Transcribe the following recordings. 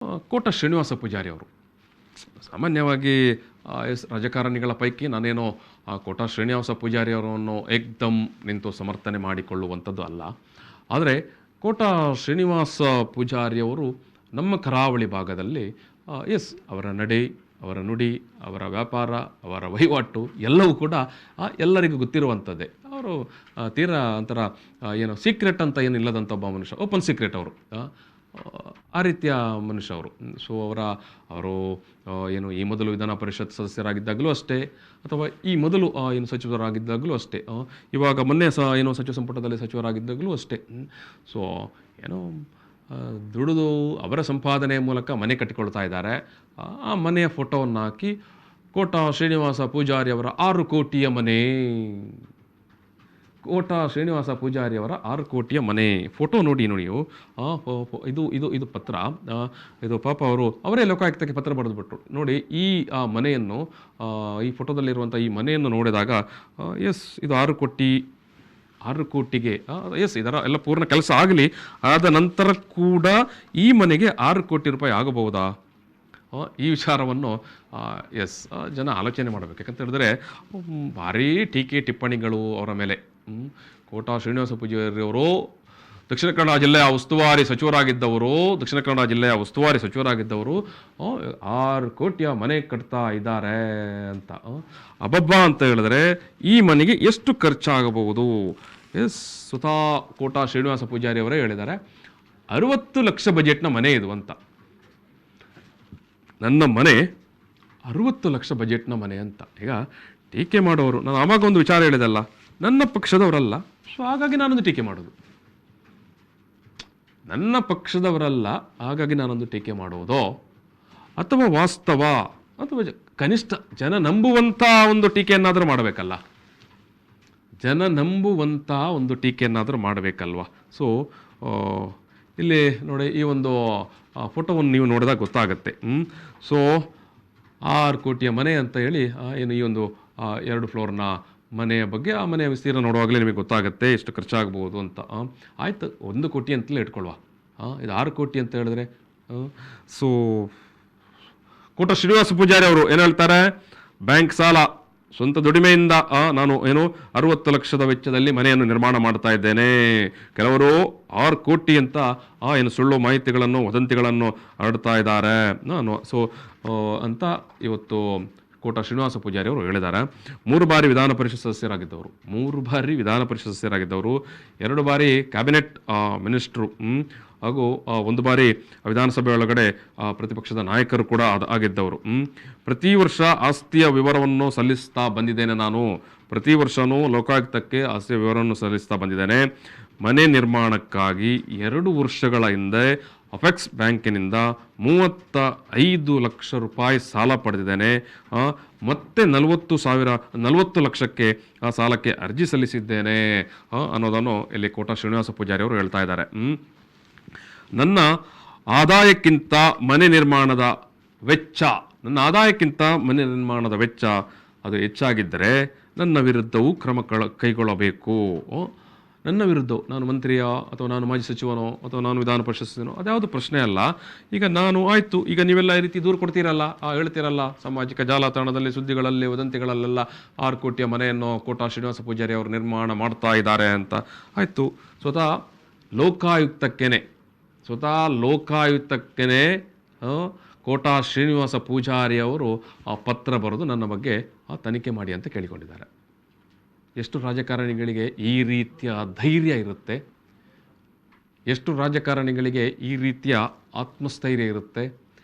ಕೋಟ ಶ್ರೀನಿವಾಸ ಪೂಜಾರಿ ಅವರು ಸಾಮಾನ್ಯವಾಗಿ ರಾಜಕಾರಣಿಗಳ ಪೈಕಿ ನಾನೇನೋ ಕೋಟ ಶ್ರೀನಿವಾಸ ಪೂಜಾರಿ ಅವರನ್ನು ಏಕ್ದಮ್ ನಿಂತು ಸಮರ್ಥನೆ ಮಾಡಿಕೊಳ್ಳುವಂಥದ್ದು ಅಲ್ಲ. ಆದರೆ ಕೋಟ ಶ್ರೀನಿವಾಸ ಪೂಜಾರಿಯವರು ನಮ್ಮ ಕರಾವಳಿ ಭಾಗದಲ್ಲಿ ಅವರ ನಡೆ, ಅವರ ನುಡಿ, ಅವರ ವ್ಯಾಪಾರ, ಅವರ ವಹಿವಾಟು ಎಲ್ಲವೂ ಕೂಡ ಎಲ್ಲರಿಗೂ ಗೊತ್ತಿರುವಂಥದ್ದೇ. ಅವರು ತೀರಾ ಒಂಥರ ಏನು ಸೀಕ್ರೆಟ್ ಅಂತ ಏನಿಲ್ಲದಂಥ ಒಬ್ಬ ಮನುಷ್ಯ, ಓಪನ್ ಸೀಕ್ರೆಟ್ ಅವರು. ಆ ರೀತಿಯ ಮನುಷ್ಯ ಅವರು. ಸೊ ಅವರು ಏನು ಈ ಮೊದಲು ವಿಧಾನ ಪರಿಷತ್ ಸದಸ್ಯರಾಗಿದ್ದಾಗಲೂ ಅಷ್ಟೇ, ಅಥವಾ ಈ ಮೊದಲು ಏನು ಸಚಿವರಾಗಿದ್ದಾಗಲೂ ಅಷ್ಟೇ, ಇವಾಗ ಮೊನ್ನೆ ಏನು ಸಚಿವ ಸಂಪುಟದಲ್ಲಿ ಸಚಿವರಾಗಿದ್ದಾಗಲೂ ಅಷ್ಟೇ. ಸೊ ಏನೋ ದುಡಿದು ಅವರ ಸಂಪಾದನೆಯ ಮೂಲಕ ಮನೆ ಕಟ್ಟಿಕೊಳ್ತಾ ಇದ್ದಾರೆ. ಆ ಮನೆಯ ಫೋಟೋವನ್ನು ಹಾಕಿ ಕೋಟ ಶ್ರೀನಿವಾಸ ಪೂಜಾರಿ ಅವರ 6 ಕೋಟಿಯ ಮನೆ, ಕೋಟ ಶ್ರೀನಿವಾಸ ಪೂಜಾರಿಯವರ 6 ಕೋಟಿಯ ಮನೆ ಫೋಟೋ ನೋಡಿ ನೀವು. ಇದು ಪತ್ರ, ಇದು ಪಾಪ ಅವರೇ ಲೋಕಾಯುಕ್ತಕ್ಕೆ ಪತ್ರ ಬರೆದುಬಿಟ್ರು. ನೋಡಿ ಈ ಮನೆಯನ್ನು, ಈ ಫೋಟೋದಲ್ಲಿರುವಂಥ ಈ ಮನೆಯನ್ನು ನೋಡಿದಾಗ ಇದು 6 ಕೋಟಿಗೆ ಇದರ ಎಲ್ಲ ಪೂರ್ಣ ಕೆಲಸ ಆಗಲಿ, ಆದ ನಂತರ ಕೂಡ ಈ ಮನೆಗೆ 6 ಕೋಟಿ ರೂಪಾಯಿ ಆಗಬಹುದಾ? ಈ ವಿಚಾರವನ್ನು ಜನ ಆಲೋಚನೆ ಮಾಡಬೇಕು. ಯಾಕಂತ ಹೇಳಿದ್ರೆ ಭಾರೀ ಟೀಕೆ ಟಿಪ್ಪಣಿಗಳು ಅವರ ಮೇಲೆ. ಕೋಟ ಶ್ರೀನಿವಾಸ ಪೂಜಾರಿ ಅವರು ದಕ್ಷಿಣ ಕನ್ನಡ ಜಿಲ್ಲೆಯ ಉಸ್ತುವಾರಿ ಸಚಿವರಾಗಿದ್ದವರು 6 ಕೋಟಿಯ ಮನೆ ಕಟ್ತಾ ಇದ್ದಾರೆ ಅಂತ. ಅಬ್ಬಬ್ಬ ಅಂತ ಹೇಳಿದ್ರೆ ಈ ಮನೆಗೆ ಎಷ್ಟು ಖರ್ಚಾಗಬಹುದು? ಸ್ವತಃ ಕೋಟ ಶ್ರೀನಿವಾಸ ಪೂಜಾರಿ ಅವರೇ ಹೇಳಿದ್ದಾರೆ, 60 ಲಕ್ಷ ಬಜೆಟ್ನ ಮನೆ ಇದು ಅಂತ. ನನ್ನ ಮನೆ 60 ಲಕ್ಷ ಬಜೆಟ್ನ ಮನೆ ಅಂತ. ಈಗ ಟೀಕೆ ಮಾಡೋರು, ನಾನು ಆವಾಗ ಒಂದು ವಿಚಾರ ಹೇಳಿದಲ್ಲ, ನನ್ನ ಪಕ್ಷದವರಲ್ಲ, ಸೊ ಹಾಗಾಗಿ ನಾನೊಂದು ಟೀಕೆ ಮಾಡೋದು. ನನ್ನ ಪಕ್ಷದವರಲ್ಲ, ಹಾಗಾಗಿ ನಾನೊಂದು ಟೀಕೆ ಮಾಡುವುದೋ, ಅಥವಾ ವಾಸ್ತವ, ಅಥವಾ ಕನಿಷ್ಠ ಜನ ನಂಬುವಂಥ ಒಂದು ಟೀಕೆಯನ್ನಾದರೂ ಮಾಡಬೇಕಲ್ಲ, ಜನ ನಂಬುವಂಥ ಒಂದು ಟೀಕೆಯನ್ನಾದರೂ ಮಾಡಬೇಕಲ್ವ. ಸೊ ಇಲ್ಲಿ ನೋಡಿ, ಈ ಒಂದು ಫೋಟೋವನ್ನು ನೀವು ನೋಡಿದಾಗ ಗೊತ್ತಾಗತ್ತೆ. ಸೊ 6 ಕೋಟಿಯ ಮನೆ ಅಂತ ಹೇಳಿ ಏನು ಈ ಒಂದು 2 ಫ್ಲೋರ್ನ ಮನೆಯ ಬಗ್ಗೆ, ಆ ಮನೆಯ ವಿಸ್ತೀರ್ಣ ನೋಡುವಾಗಲೇ ನಿಮಗೆ ಗೊತ್ತಾಗುತ್ತೆ ಎಷ್ಟು ಖರ್ಚಾಗ್ಬೋದು ಅಂತ. ಆಯಿತು, 1 ಕೋಟಿ ಅಂತಲೇ ಇಟ್ಕೊಳ್ವಾ, ಇದು 6 ಕೋಟಿ ಅಂತ ಹೇಳಿದ್ರೆ. ಸೊ ಕೋಟ ಶ್ರೀನಿವಾಸ ಪೂಜಾರಿ ಅವರು ಏನು ಹೇಳ್ತಾರೆ? ಬ್ಯಾಂಕ್ ಸಾಲ, ಸ್ವಂತ ದುಡಿಮೆಯಿಂದ ನಾನು 60 ಲಕ್ಷದ ವೆಚ್ಚದಲ್ಲಿ ಮನೆಯನ್ನು ನಿರ್ಮಾಣ ಮಾಡ್ತಾ ಇದ್ದೇನೆ. ಕೆಲವರು 6 ಕೋಟಿ ಅಂತ ಸುಳ್ಳು ಮಾಹಿತಿಗಳನ್ನು, ವದಂತಿಗಳನ್ನು ಹರಡ್ತಾ ಇದ್ದಾರೆ ಅಂತ ಇವತ್ತು ಕೋಟ ಶ್ರೀನಿವಾಸ ಪೂಜಾರಿ ಅವರು ಹೇಳಿದ್ದಾರೆ. 3 ಬಾರಿ ವಿಧಾನ ಪರಿಷತ್ ಸದಸ್ಯರಾಗಿದ್ದವರು, 2 ಬಾರಿ ಕ್ಯಾಬಿನೆಟ್ ಮಿನಿಸ್ಟ್ರು, ಹಾಗೂ 1 ಬಾರಿ ವಿಧಾನಸಭೆ ಒಳಗಡೆ ಪ್ರತಿಪಕ್ಷದ ನಾಯಕರು ಕೂಡ ಆಗಿದ್ದವರು. ಪ್ರತಿ ವರ್ಷ ಆಸ್ತಿಯ ವಿವರವನ್ನು ಸಲ್ಲಿಸ್ತಾ ಬಂದಿದ್ದೇನೆ. ನಾನು ಪ್ರತಿ ವರ್ಷವೂ ಲೋಕಾಯುಕ್ತಕ್ಕೆ ಆಸ್ತಿಯ ವಿವರವನ್ನು ಸಲ್ಲಿಸ್ತಾ ಬಂದಿದ್ದೇನೆ. ಮನೆ ನಿರ್ಮಾಣಕ್ಕಾಗಿ 2 ವರ್ಷಗಳ ಹಿಂದೆ ಅಪೆಕ್ಸ್ ಬ್ಯಾಂಕಿನಿಂದ 35 ಲಕ್ಷ ರೂಪಾಯಿ ಸಾಲ ಪಡೆದಿದ್ದೇನೆ. ಮತ್ತೆ 40 ಲಕ್ಷಕ್ಕೆ ಆ ಸಾಲಕ್ಕೆ ಅರ್ಜಿ ಸಲ್ಲಿಸಿದ್ದೇನೆ ಅನ್ನೋದನ್ನು ಇಲ್ಲಿ ಕೋಟ ಶ್ರೀನಿವಾಸ ಪೂಜಾರಿ ಅವರು ಹೇಳ್ತಾ ಇದ್ದಾರೆ. ನನ್ನ ಆದಾಯಕ್ಕಿಂತ ಮನೆ ನಿರ್ಮಾಣದ ವೆಚ್ಚ ಅದು ಹೆಚ್ಚಾಗಿದ್ದರೆ ನನ್ನ ವಿರುದ್ಧವೂ ಕ್ರಮ ಕೈಗೊಳ್ಳಬೇಕು. ನನ್ನ ವಿರುದ್ಧ, ನಾನು ಮಂತ್ರಿಯೋ ಅಥವಾ ನಾನು ಮಾಜಿ ಸಚಿವನೋ ಅಥವಾ ನಾನು ವಿಧಾನ ಪರಿಷತ್ತಿನೋ ಅದ್ಯಾವುದು ಪ್ರಶ್ನೆ ಅಲ್ಲ. ಈಗ ನಾನು ಆಯಿತು, ಈಗ ನೀವೆಲ್ಲ ಈ ರೀತಿ ದೂರು ಕೊಡ್ತೀರಲ್ಲ, ಹೇಳ್ತೀರಲ್ಲ ಸಾಮಾಜಿಕ ಜಾಲತಾಣದಲ್ಲಿ, ಸುದ್ದಿಗಳಲ್ಲಿ, ವದಂತಿಗಳಲ್ಲೆಲ್ಲ 6 ಕೋಟಿಯ ಮನೆಯನ್ನು ಕೋಟ ಶ್ರೀನಿವಾಸ ಪೂಜಾರಿ ಅವರು ನಿರ್ಮಾಣ ಮಾಡ್ತಾ ಇದ್ದಾರೆ ಅಂತ. ಆಯಿತು, ಸ್ವತಃ ಲೋಕಾಯುಕ್ತಕ್ಕೇನೆ ಕೋಟ ಶ್ರೀನಿವಾಸ ಪೂಜಾರಿ ಅವರು ಪತ್ರ ಬರೆದು ನನ್ನ ಬಗ್ಗೆ ತನಿಖೆ ಮಾಡಿ ಅಂತ ಕೇಳಿಕೊಂಡಿದ್ದಾರೆ. ಎಷ್ಟು ರಾಜಕಾರಣಿಗಳಿಗೆ ಈ ರೀತಿಯ ಧೈರ್ಯ ಇರುತ್ತೆ? ಎಷ್ಟು ರಾಜಕಾರಣಿಗಳಿಗೆ ಈ ರೀತಿಯ ಆತ್ಮಸ್ಥೈರ್ಯ ಇರುತ್ತೆ?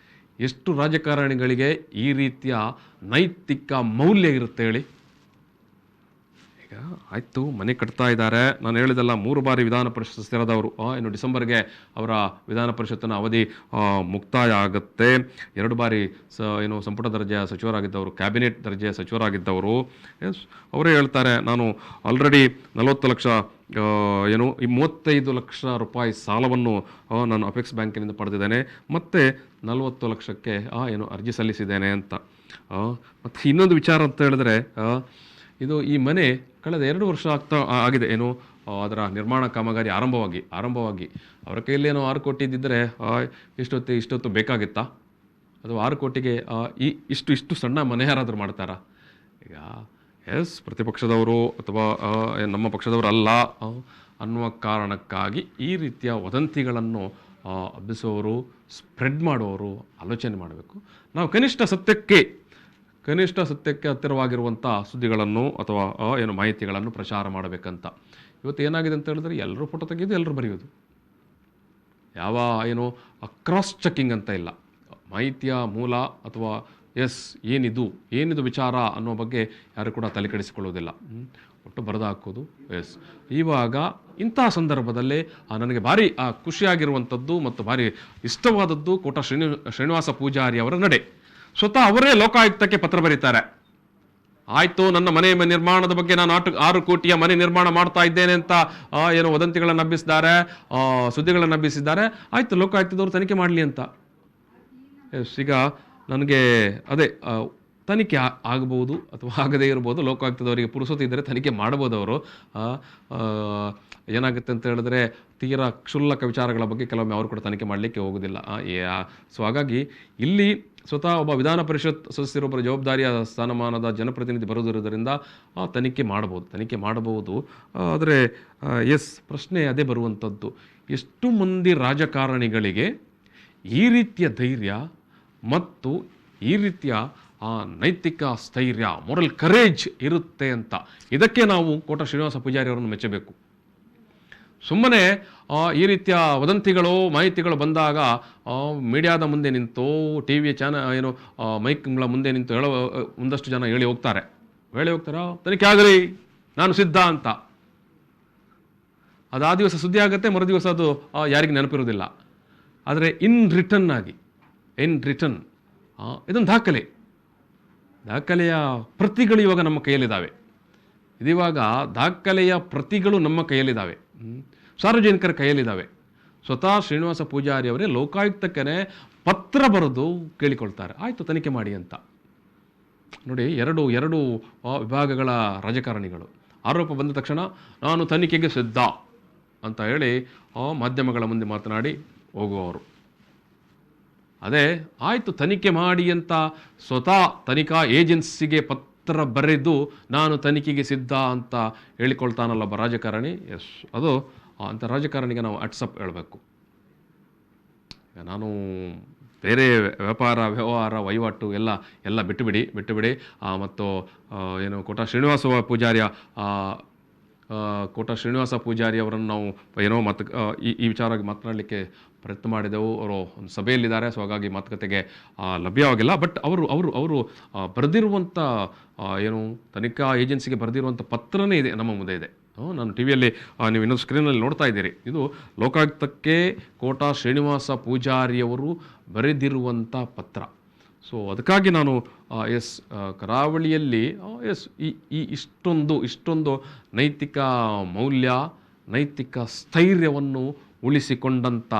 ಎಷ್ಟು ರಾಜಕಾರಣಿಗಳಿಗೆ ಈ ರೀತಿಯ ನೈತಿಕ ಮೌಲ್ಯ ಇರುತ್ತೆ ಹೇಳಿ? ಈಗ ಆಯಿತು, ಮನೆ ಕಟ್ತಾ ಇದ್ದಾರೆ. ನಾನು ಹೇಳಿದಲ್ಲ, 3 ಬಾರಿ ವಿಧಾನ ಪರಿಷತ್ ಸದಸ್ಯರಾದವರು. ಡಿಸೆಂಬರ್ಗೆ ಅವರ ವಿಧಾನ ಪರಿಷತ್ತಿನ ಅವಧಿ ಮುಕ್ತಾಯ ಆಗುತ್ತೆ. 2 ಬಾರಿ ಸಂಪುಟ ದರ್ಜೆಯ ಸಚಿವರಾಗಿದ್ದವರು, ಕ್ಯಾಬಿನೆಟ್ ದರ್ಜೆಯ ಸಚಿವರಾಗಿದ್ದವರು. ಅವರೇ ಹೇಳ್ತಾರೆ, ನಾನು ಆಲ್ರೆಡಿ 40 ಲಕ್ಷ ಈ 35 ಲಕ್ಷ ರೂಪಾಯಿ ಸಾಲವನ್ನು ನಾನು ಅಪೆಕ್ಸ್ ಬ್ಯಾಂಕಿನಿಂದ ಪಡೆದಿದ್ದೇನೆ, ಮತ್ತು 40 ಲಕ್ಷಕ್ಕೆ ಅರ್ಜಿ ಸಲ್ಲಿಸಿದ್ದೇನೆ ಅಂತ. ಮತ್ತು ಇನ್ನೊಂದು ವಿಚಾರ ಅಂತ ಹೇಳಿದ್ರೆ, ಈ ಮನೆ ಕಳೆದ 2 ವರ್ಷ ಆಗಿದೆ ಅದರ ನಿರ್ಮಾಣ ಕಾಮಗಾರಿ ಆರಂಭವಾಗಿ ಅವರ ಕೈಯಲ್ಲೇನೋ 6 ಕೋಟಿ ಇದ್ದಿದ್ದರೆ ಇಷ್ಟೊತ್ತು ಬೇಕಾಗಿತ್ತಾ? ಅದು 6 ಕೋಟಿಗೆ ಇಷ್ಟು ಸಣ್ಣ ಮನೆ ಯಾರಾದರೂ ಮಾಡ್ತಾರಾ? ಈಗ ಪ್ರತಿಪಕ್ಷದವರು ಅಥವಾ ನಮ್ಮ ಪಕ್ಷದವರು ಅಲ್ಲ ಅನ್ನುವ ಕಾರಣಕ್ಕಾಗಿ ಈ ರೀತಿಯ ವದಂತಿಗಳನ್ನು ಹಬ್ಬಿಸುವವರು, ಸ್ಪ್ರೆಡ್ ಮಾಡುವವರು ಆಲೋಚನೆ ಮಾಡಬೇಕು. ನಾವು ಕನಿಷ್ಠ ಸತ್ಯಕ್ಕೆ ಹತ್ತಿರವಾಗಿರುವಂಥ ಸುದ್ದಿಗಳನ್ನು ಅಥವಾ ಮಾಹಿತಿಗಳನ್ನು ಪ್ರಚಾರ ಮಾಡಬೇಕಂತ. ಇವತ್ತು ಏನಾಗಿದೆ ಅಂತ ಹೇಳಿದ್ರೆ ಎಲ್ಲರೂ ಫೋಟೋ ತೆಗೆಯೋದು, ಎಲ್ಲರೂ ಬರೆಯೋದು, ಯಾವ ಕ್ರಾಸ್ ಚೆಕ್ಕಿಂಗ್ ಅಂತ ಇಲ್ಲ. ಮಾಹಿತಿಯ ಮೂಲ ಅಥವಾ ಏನಿದು ವಿಚಾರ ಅನ್ನೋ ಬಗ್ಗೆ ಯಾರು ಕೂಡ ತಲೆ ಕೆಡಿಸಿಕೊಳ್ಳೋದಿಲ್ಲ. ಒಟ್ಟು ಬರೆದು ಹಾಕೋದು. ಇವಾಗ ಇಂತಹ ಸಂದರ್ಭದಲ್ಲೇ ನನಗೆ ಭಾರಿ ಖುಷಿಯಾಗಿರುವಂಥದ್ದು ಮತ್ತು ಭಾರಿ ಇಷ್ಟವಾದದ್ದು ಕೋಟ ಶ್ರೀನಿವಾಸ ಪೂಜಾರಿ ಅವರ ನಡೆ. ಸ್ವತಃ ಅವರೇ ಲೋಕಾಯುಕ್ತಕ್ಕೆ ಪತ್ರ ಬರೀತಾರೆ. ಆಯಿತು, ನನ್ನ ಮನೆ ನಿರ್ಮಾಣದ ಬಗ್ಗೆ ನಾನು 6 ಕೋಟಿಯ ಮನೆ ನಿರ್ಮಾಣ ಮಾಡ್ತಾ ಇದ್ದೇನೆ ಅಂತ ವದಂತಿಗಳನ್ನು ಹಬ್ಬಿಸಿದ್ದಾರೆ, ಸುದ್ದಿಗಳನ್ನು ಹಬ್ಬಿಸಿದ್ದಾರೆ. ಆಯಿತು, ಲೋಕಾಯುಕ್ತದವರು ತನಿಖೆ ಮಾಡಲಿ ಅಂತ. ಈಗ ನನಗೆ ಅದೇ ತನಿಖೆ ಆಗಬಹುದು ಅಥವಾ ಆಗದೇ ಇರ್ಬೋದು. ಲೋಕಾಯುಕ್ತದವರಿಗೆ ಪುರುಸೊತ್ತಿದ್ದರೆ ತನಿಖೆ ಮಾಡ್ಬೋದು. ಅವರು ಏನಾಗುತ್ತೆ ಅಂತ ಹೇಳಿದ್ರೆ ತೀರಾ ಕ್ಷುಲ್ಲಕ ವಿಚಾರಗಳ ಬಗ್ಗೆ ಕೆಲವೊಮ್ಮೆ ಅವರು ಕೂಡ ತನಿಖೆ ಮಾಡಲಿಕ್ಕೆ ಹೋಗೋದಿಲ್ಲ. ಸೊ ಹಾಗಾಗಿ ಇಲ್ಲಿ ಸ್ವತಃ ಒಬ್ಬ ವಿಧಾನ ಪರಿಷತ್ ಸದಸ್ಯರೊಬ್ಬರ ಜವಾಬ್ದಾರಿಯ ಸ್ಥಾನಮಾನದ ಜನಪ್ರತಿನಿಧಿ ಬರೋದಿರೋದರಿಂದ ತನಿಖೆ ಮಾಡಬಹುದು. ಆದರೆ ಪ್ರಶ್ನೆ ಅದೇ ಬರುವಂಥದ್ದು, ಎಷ್ಟು ಮಂದಿ ರಾಜಕಾರಣಿಗಳಿಗೆ ಈ ರೀತಿಯ ಧೈರ್ಯ ಮತ್ತು ಈ ರೀತಿಯ ನೈತಿಕ ಸ್ಥೈರ್ಯ, ಮೊರಲ್ ಕರೇಜ್ ಇರುತ್ತೆ ಅಂತ. ಇದಕ್ಕೆ ನಾವು ಕೋಟ ಶ್ರೀನಿವಾಸ ಪೂಜಾರಿ ಅವರನ್ನು ಮೆಚ್ಚಬೇಕು. ಸುಮ್ಮನೆ ಈ ರೀತಿಯ ವದಂತಿಗಳು, ಮಾಹಿತಿಗಳು ಬಂದಾಗ ಮೀಡಿಯಾದ ಮುಂದೆ ನಿಂತು, ಟಿ ವಿಯ ಮೈಕ್ಗಳ ಮುಂದೆ ನಿಂತು ಒಂದಷ್ಟು ಜನ ಹೇಳಿ ಹೋಗ್ತಾರೆ. ತನಿಖೆ ಆಗಲಿ, ನಾನು ಸಿದ್ಧ ಅಂತ. ಅದು ಆ ದಿವಸ ಸುದ್ದಿ ಆಗುತ್ತೆ, ಮರುದಿವಸ ಅದು ಯಾರಿಗೆ ನೆನಪಿರೋದಿಲ್ಲ. ಆದರೆ ಇನ್ ರಿಟರ್ನ್ ಇದೊಂದು ದಾಖಲೆಯ ಪ್ರತಿಗಳು ಇವಾಗ ನಮ್ಮ ಕೈಯಲ್ಲಿದ್ದಾವೆ. ಇದಿವಾಗ ದಾಖಲೆಯ ಪ್ರತಿಗಳು ನಮ್ಮ ಕೈಯಲ್ಲಿದ್ದಾವೆ, ಸಾರ್ವಜನಿಕರ ಕೈಯಲ್ಲಿದ್ದಾವೆ. ಸ್ವತಃ ಶ್ರೀನಿವಾಸ ಪೂಜಾರಿ ಅವರೇ ಲೋಕಾಯುಕ್ತಕ್ಕೆ ಪತ್ರ ಬರೆದು ಕೇಳಿಕೊಳ್ತಾರೆ, ಆಯಿತು ತನಿಖೆ ಮಾಡಿ ಅಂತ. ನೋಡಿ, ಎರಡು ವಿಭಾಗಗಳ ರಾಜಕಾರಣಿಗಳು. ಆರೋಪ ಬಂದ ತಕ್ಷಣ ನಾನು ತನಿಖೆಗೆ ಸಿದ್ಧ ಅಂತ ಹೇಳಿ ಮಾಧ್ಯಮಗಳ ಮುಂದೆ ಮಾತನಾಡಿ ಹೋಗುವವರು. ಅದೇ ಆಯಿತು ತನಿಖೆ ಮಾಡಿ ಅಂತ ಸ್ವತಃ ತನಿಖಾ ಏಜೆನ್ಸಿಗೆ ಪತ್ರ ಬರೆದು ನಾನು ತನಿಖೆಗೆ ಸಿದ್ಧ ಅಂತ ಹೇಳಿಕೊಳ್ತಾನಲ್ಲ ಒಬ್ಬ ರಾಜಕಾರಣಿ. ಅದು ಅಂಥ ರಾಜಕಾರಣಿಗೆ ನಾವು ಅಟ್ಸಪ್ ಹೇಳಬೇಕು. ನಾನು ಬೇರೆ ವ್ಯವಹಾರ ವಹಿವಾಟು ಎಲ್ಲ ಬಿಟ್ಟುಬಿಡಿ. ಮತ್ತು ಕೋಟ ಶ್ರೀನಿವಾಸ ಪೂಜಾರಿ ಅವರನ್ನು ನಾವು ಈ ವಿಚಾರವಾಗಿ ಮಾತನಾಡಲಿಕ್ಕೆ ಪ್ರಯತ್ನ ಮಾಡಿದೆವು. ಅವರು ಒಂದು ಸಭೆಯಲ್ಲಿದ್ದಾರೆ, ಸೊ ಹಾಗಾಗಿ ಮಾತುಕತೆಗೆ ಲಭ್ಯವಾಗಿಲ್ಲ. ಬಟ್ ಅವರು ಬರೆದಿರುವಂಥ ತನಿಖಾ ಏಜೆನ್ಸಿಗೆ ಬರೆದಿರುವಂಥ ಪತ್ರನೇ ಇದೆ, ನಮ್ಮ ಮುಂದೆ ಇದೆ. ನಾನು ಟಿ ವಿಯಲ್ಲಿ ನೀವು ಇನ್ನೊಂದು ಸ್ಕ್ರೀನಲ್ಲಿ ನೋಡ್ತಾ ಇದ್ದೀರಿ. ಇದು ಲೋಕಾಯುಕ್ತಕ್ಕೆ ಕೋಟ ಶ್ರೀನಿವಾಸ ಪೂಜಾರಿಯವರು ಬರೆದಿರುವಂಥ ಪತ್ರ. ಸೊ ಅದಕ್ಕಾಗಿ ನಾನು ಕರಾವಳಿಯಲ್ಲಿ ಈ ಇಷ್ಟೊಂದು ನೈತಿಕ ಮೌಲ್ಯ, ನೈತಿಕ ಸ್ಥೈರ್ಯವನ್ನು ಉಳಿಸಿಕೊಂಡಂಥ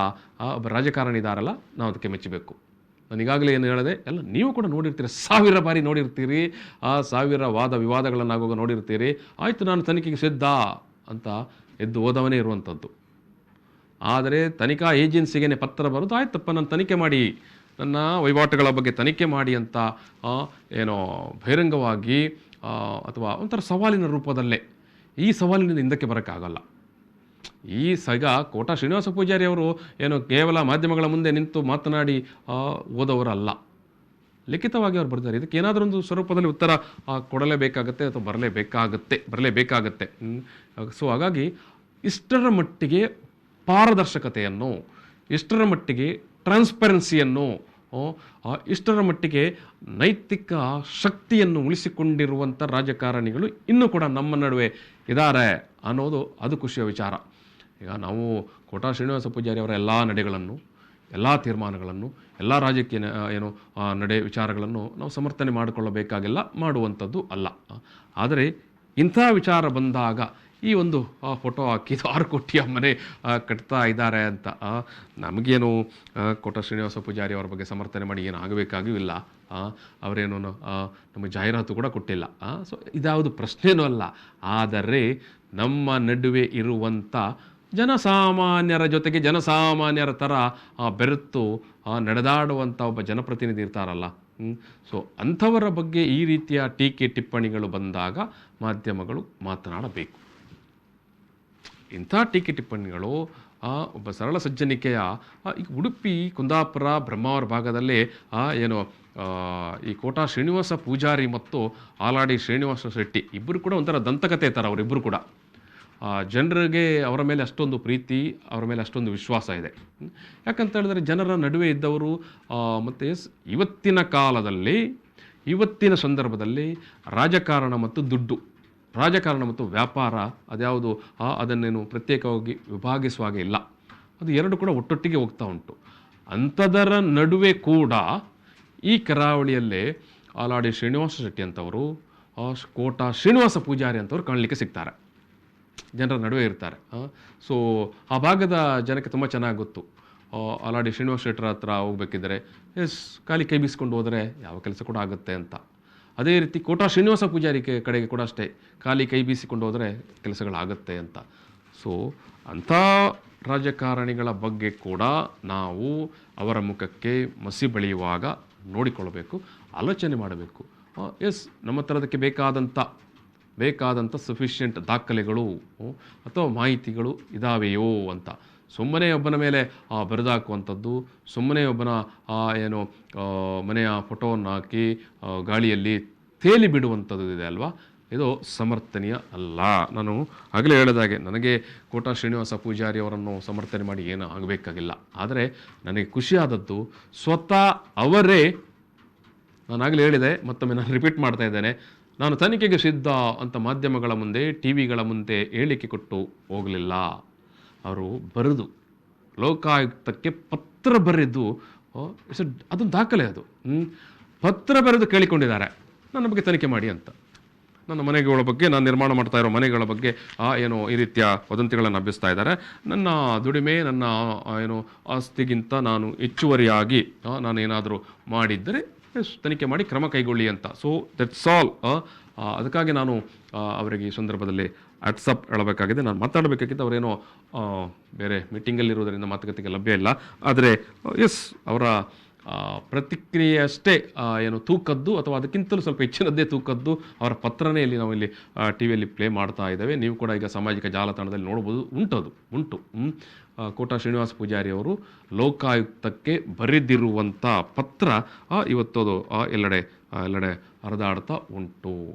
ರಾಜಕಾರಣಿ ಇದ್ದಾರಲ್ಲ, ನಾವು ಅದಕ್ಕೆ ಮೆಚ್ಚಬೇಕು. ನಾನು ಈಗಾಗಲೇ ಏನು ಹೇಳಿದೆ, ಎಲ್ಲ ನೀವು ಕೂಡ ನೋಡಿರ್ತೀರಿ, 1000 ಬಾರಿ ನೋಡಿರ್ತೀರಿ. 1000 ವಾದ ವಿವಾದಗಳನ್ನಾಗುವಾಗ ನೋಡಿರ್ತೀರಿ. ಆಯಿತು ನಾನು ತನಿಖೆಗೆ ಸಿದ್ಧ ಅಂತ ಎದ್ದು ಹೋದವನೇ ಇರುವಂಥದ್ದು. ಆದರೆ ತನಿಖಾ ಏಜೆನ್ಸಿಗೆ ಪತ್ರ ಬರೋದು, ಆಯ್ತಪ್ಪ ನಾನು ತನಿಖೆ ಮಾಡಿ, ನನ್ನ ವಹಿವಾಟುಗಳ ಬಗ್ಗೆ ತನಿಖೆ ಮಾಡಿ ಅಂತ ಬಹಿರಂಗವಾಗಿ ಅಥವಾ ಒಂಥರ ಸವಾಲಿನ ರೂಪದಲ್ಲೇ, ಈ ಸವಾಲಿನಿಂದ ಹಿಂದಕ್ಕೆ ಬರೋಕ್ಕಾಗಲ್ಲ. ಕೋಟ ಶ್ರೀನಿವಾಸ ಪೂಜಾರಿ ಅವರು ಕೇವಲ ಮಾಧ್ಯಮಗಳ ಮುಂದೆ ನಿಂತು ಮಾತನಾಡಿ ಓದವರಲ್ಲ, ಲಿಖಿತವಾಗಿ ಅವ್ರು ಬರ್ತಾರೆ. ಇದಕ್ಕೆ ಏನಾದರೂ ಒಂದು ಸ್ವರೂಪದಲ್ಲಿ ಉತ್ತರ ಕೊಡಲೇಬೇಕಾಗತ್ತೆ ಅಥವಾ ಬರಲೇಬೇಕಾಗತ್ತೆ. ಸೊ ಹಾಗಾಗಿ ಇಷ್ಟರ ಮಟ್ಟಿಗೆ ಪಾರದರ್ಶಕತೆಯನ್ನು, ಇಷ್ಟರ ಮಟ್ಟಿಗೆ ಟ್ರಾನ್ಸ್ಪರೆನ್ಸಿಯನ್ನು, ಇಷ್ಟರ ಮಟ್ಟಿಗೆ ನೈತಿಕ ಶಕ್ತಿಯನ್ನು ಉಳಿಸಿಕೊಂಡಿರುವಂಥ ರಾಜಕಾರಣಿಗಳು ಇನ್ನೂ ಕೂಡ ನಮ್ಮ ನಡುವೆ ಇದ್ದಾರೆ ಅನ್ನೋದು ಅದು ಖುಷಿಯ ವಿಚಾರ. ಈಗ ನಾವು ಕೋಟ ಶ್ರೀನಿವಾಸ ಪೂಜಾರಿ ಅವರ ಎಲ್ಲ ನಡೆಗಳನ್ನು, ಎಲ್ಲ ತೀರ್ಮಾನಗಳನ್ನು, ಎಲ್ಲ ರಾಜಕೀಯ ನಡೆ ವಿಚಾರಗಳನ್ನು ನಾವು ಸಮರ್ಥನೆ ಮಾಡಿಕೊಳ್ಳಬೇಕಾಗಿಲ್ಲ, ಮಾಡುವಂಥದ್ದು ಅಲ್ಲ. ಆದರೆ ಇಂಥ ವಿಚಾರ ಬಂದಾಗ ಈ ಒಂದು ಫೋಟೋ ಹಾಕಿ 6 ಕೋಟಿಯ ಮನೆ ಕಟ್ತಾ ಇದ್ದಾರೆ ಅಂತ. ನಮಗೇನು ಕೋಟ ಶ್ರೀನಿವಾಸ ಪೂಜಾರಿ ಅವ್ರ ಬಗ್ಗೆ ಸಮರ್ಥನೆ ಮಾಡಿ ಏನು ಆಗಬೇಕಾಗಿಲ್ಲ. ಅವರೇನು ನಮಗೆ ಜಾಹೀರಾತು ಕೂಡ ಕೊಟ್ಟಿಲ್ಲ. ಸೊ ಇದ್ಯಾವುದು ಪ್ರಶ್ನೆನೂ ಅಲ್ಲ. ಆದರೆ ನಮ್ಮ ನಡುವೆ ಇರುವಂಥ ಜನಸಾಮಾನ್ಯರ ಜೊತೆಗೆ ಜನಸಾಮಾನ್ಯರ ಥರ ಬೆರೆತು ನಡೆದಾಡುವಂಥ ಒಬ್ಬ ಜನಪ್ರತಿನಿಧಿ ಇರ್ತಾರಲ್ಲ, ಸೊ ಅಂಥವರ ಬಗ್ಗೆ ಈ ರೀತಿಯ ಟೀಕೆ ಟಿಪ್ಪಣಿಗಳು ಬಂದಾಗ ಮಾಧ್ಯಮಗಳು ಮಾತನಾಡಬೇಕು. ಇಂಥ ಟೀಕೆ ಟಿಪ್ಪಣಿಗಳು ಒಬ್ಬ ಸರಳ ಸಜ್ಜನಿಕೆಯ ಈಗ ಉಡುಪಿ ಕುಂದಾಪುರ ಬ್ರಹ್ಮಾವರ ಭಾಗದಲ್ಲಿ ಏನು ಈ ಕೋಟ ಶ್ರೀನಿವಾಸ ಪೂಜಾರಿ ಮತ್ತು ಆಲಾಡಿ ಶ್ರೀನಿವಾಸ ಶೆಟ್ಟಿ ಇಬ್ಬರು ಕೂಡ ಒಂಥರ ದಂತಕತೆ ಥರ. ಅವರಿಬ್ಬರು ಕೂಡ ಜನರಿಗೆ ಅವರ ಮೇಲೆ ಅಷ್ಟೊಂದು ಪ್ರೀತಿ, ಅವರ ಮೇಲೆ ಅಷ್ಟೊಂದು ವಿಶ್ವಾಸ ಇದೆ. ಯಾಕಂತ ಹೇಳಿದ್ರೆ ಜನರ ನಡುವೆ ಇದ್ದವರು. ಮತ್ತು ಇವತ್ತಿನ ಕಾಲದಲ್ಲಿ, ಇವತ್ತಿನ ಸಂದರ್ಭದಲ್ಲಿ ರಾಜಕಾರಣ ಮತ್ತು ದುಡ್ಡು, ರಾಜಕಾರಣ ಮತ್ತು ವ್ಯಾಪಾರ ಅದ್ಯಾವುದು ಅದನ್ನೇನು ಪ್ರತ್ಯೇಕವಾಗಿ ವಿಭಾಗಿಸುವ ಹಾಗೆ ಇಲ್ಲ. ಅದು ಎರಡು ಕೂಡ ಒಟ್ಟೊಟ್ಟಿಗೆ ಹೋಗ್ತಾ ಉಂಟು. ಅಂಥದರ ನಡುವೆ ಕೂಡ ಈ ಕರಾವಳಿಯಲ್ಲೇ ಆಲಾಡಿ ಶ್ರೀನಿವಾಸ ಶೆಟ್ಟಿ ಅಂತವರು, ಕೋಟ ಶ್ರೀನಿವಾಸ ಪೂಜಾರಿ ಅಂತವ್ರು ಕಾಣಲಿಕ್ಕೆ ಸಿಗ್ತಾರೆ, ಜನರ ನಡುವೆ ಇರ್ತಾರೆ. ಸೊ ಆ ಭಾಗದ ಜನಕ್ಕೆ ತುಂಬ ಚೆನ್ನಾಗಿ ಗೊತ್ತು. ಆಲಾಡಿ ಶ್ರೀನಿವಾಸ ಶೆಟ್ಟರ ಹತ್ರ ಹೋಗ್ಬೇಕಿದ್ರೆ ಖಾಲಿ ಕೈ ಬೀಸ್ಕೊಂಡು ಹೋದರೆ ಯಾವ ಕೆಲಸ ಕೂಡ ಆಗುತ್ತೆ ಅಂತ. ಅದೇ ರೀತಿ ಕೋಟ ಶ್ರೀನಿವಾಸ ಪೂಜಾರಿ ಕಡೆಗೆ ಕೂಡ ಅಷ್ಟೇ, ಖಾಲಿ ಕೈ ಬೀಸಿಕೊಂಡು ಹೋದರೆ ಕೆಲಸಗಳಾಗತ್ತೆ ಅಂತ. ಸೊ ಅಂಥ ರಾಜಕಾರಣಿಗಳ ಬಗ್ಗೆ ಕೂಡ ನಾವು ಅವರ ಮುಖಕ್ಕೆ ಮಸಿ ಬಳಿಯುವಾಗ ನೋಡಿಕೊಳ್ಳಬೇಕು, ಆಲೋಚನೆ ಮಾಡಬೇಕು. ನಮ್ಮ ಹತ್ರ ಅದಕ್ಕೆ ಬೇಕಾದಂಥ ಸಫಿಷಿಯೆಂಟ್ ದಾಖಲೆಗಳು ಅಥವಾ ಮಾಹಿತಿಗಳು ಇದಾವೆಯೋ ಅಂತ. ಸುಮ್ಮನೆ ಒಬ್ಬನ ಮೇಲೆ ಬರೆದಾಕುವಂಥದ್ದು, ಸುಮ್ಮನೆ ಒಬ್ಬನ ಏನು ಮನೆಯ ಫೋಟೋವನ್ನು ಹಾಕಿ ಗಾಳಿಯಲ್ಲಿ ತೇಲಿ ಬಿಡುವಂಥದ್ದು ಇದೆ ಅಲ್ವಾ, ಇದು ಸಮರ್ಥನೀಯ ಅಲ್ಲ. ನಾನು ಆಗಲೇ ಹೇಳಿದಾಗೆ ನನಗೆ ಕೋಟ ಶ್ರೀನಿವಾಸ ಪೂಜಾರಿ ಅವರನ್ನು ಸಮರ್ಥನೆ ಮಾಡಿ ಏನು ಆಗಬೇಕಾಗಿಲ್ಲ. ಆದರೆ ನನಗೆ ಖುಷಿಯಾದದ್ದು ಸ್ವತಃ ಅವರೇ, ನಾನಾಗಲೇ ಹೇಳಿದೆ, ಮತ್ತೊಮ್ಮೆ ನಾನು ರಿಪೀಟ್ ಮಾಡ್ತಾ ಇದ್ದೇನೆ, ನಾನು ತನಿಖೆಗೆ ಸಿದ್ಧ ಅಂತ ಮಾಧ್ಯಮಗಳ ಮುಂದೆ, ಟಿ ವಿಗಳ ಮುಂದೆ ಹೇಳಿಕೆ ಕೊಟ್ಟು ಹೋಗಲಿಲ್ಲ. ಅವರು ಬರೆದು ಲೋಕಾಯುಕ್ತಕ್ಕೆ ಪತ್ರ ಬರೆದು, ಅದೊಂದು ದಾಖಲೆ. ಅದು ಪತ್ರ ಬರೆದು ಕೇಳಿಕೊಂಡಿದ್ದಾರೆ ನನ್ನ ಬಗ್ಗೆ ತನಿಖೆ ಮಾಡಿ ಅಂತ. ನನ್ನ ಮನೆಗಳ ಬಗ್ಗೆ, ನಾನು ನಿರ್ಮಾಣ ಮಾಡ್ತಾ ಇರೋ ಮನೆಗಳ ಬಗ್ಗೆ ಏನು ಈ ರೀತಿಯ ವದಂತಿಗಳನ್ನು ಹಬ್ಬಿಸ್ತಾ ಇದ್ದಾರೆ. ನನ್ನ ದುಡಿಮೆ, ನನ್ನ ಏನು ಆಸ್ತಿಗಿಂತ ನಾನು ಹೆಚ್ಚುವರಿಯಾಗಿ ನಾನು ಏನಾದರೂ ಮಾಡಿದ್ದರೆ ತನಿಖೆ ಮಾಡಿ ಕ್ರಮ ಕೈಗೊಳ್ಳಿ ಅಂತ. So that's all. ಅದಕ್ಕಾಗಿ ನಾನು ಅವರಿಗೆ ಈ ಸಂದರ್ಭದಲ್ಲಿ ವಾಟ್ಸಪ್ ಹೇಳಬೇಕಾಗಿದೆ. ನಾನು ಮಾತಾಡಬೇಕಾಗಿದ್ದು ಅವರೇನೋ ಬೇರೆ ಮೀಟಿಂಗಲ್ಲಿರೋದರಿಂದ ಮಾತುಕತೆಗೆ ಲಭ್ಯ ಇಲ್ಲ. ಆದರೆ ಅವರ ಪ್ರತಿಕ್ರಿಯೆ ಅಷ್ಟೇ ಏನು ತೂಕದ್ದು, ಅಥವಾ ಅದಕ್ಕಿಂತಲೂ ಸ್ವಲ್ಪ ಹೆಚ್ಚಿನದ್ದೇ ತೂಕದ್ದು ಅವರ ಪತ್ರನೇ ಇಲ್ಲಿ ನಾವು ಇಲ್ಲಿ ಟಿ ವಿಯಲ್ಲಿ ಪ್ಲೇ ಮಾಡ್ತಾ ಇದ್ದೇವೆ. ನೀವು ಕೂಡ ಈಗ ಸಾಮಾಜಿಕ ಜಾಲತಾಣದಲ್ಲಿ ನೋಡ್ಬೋದು, ಉಂಟು. ಕೋಟ ಶ್ರೀನಿವಾಸ ಪೂಜಾರಿ ಅವರು ಲೋಕಾಯುಕ್ತಕ್ಕೆ ಬರೆದಿರುವಂಥ ಪತ್ರ ಇವತ್ತದು ಎಲ್ಲೆಡೆ ಹರಿದಾಡ್ತಾ ಉಂಟು.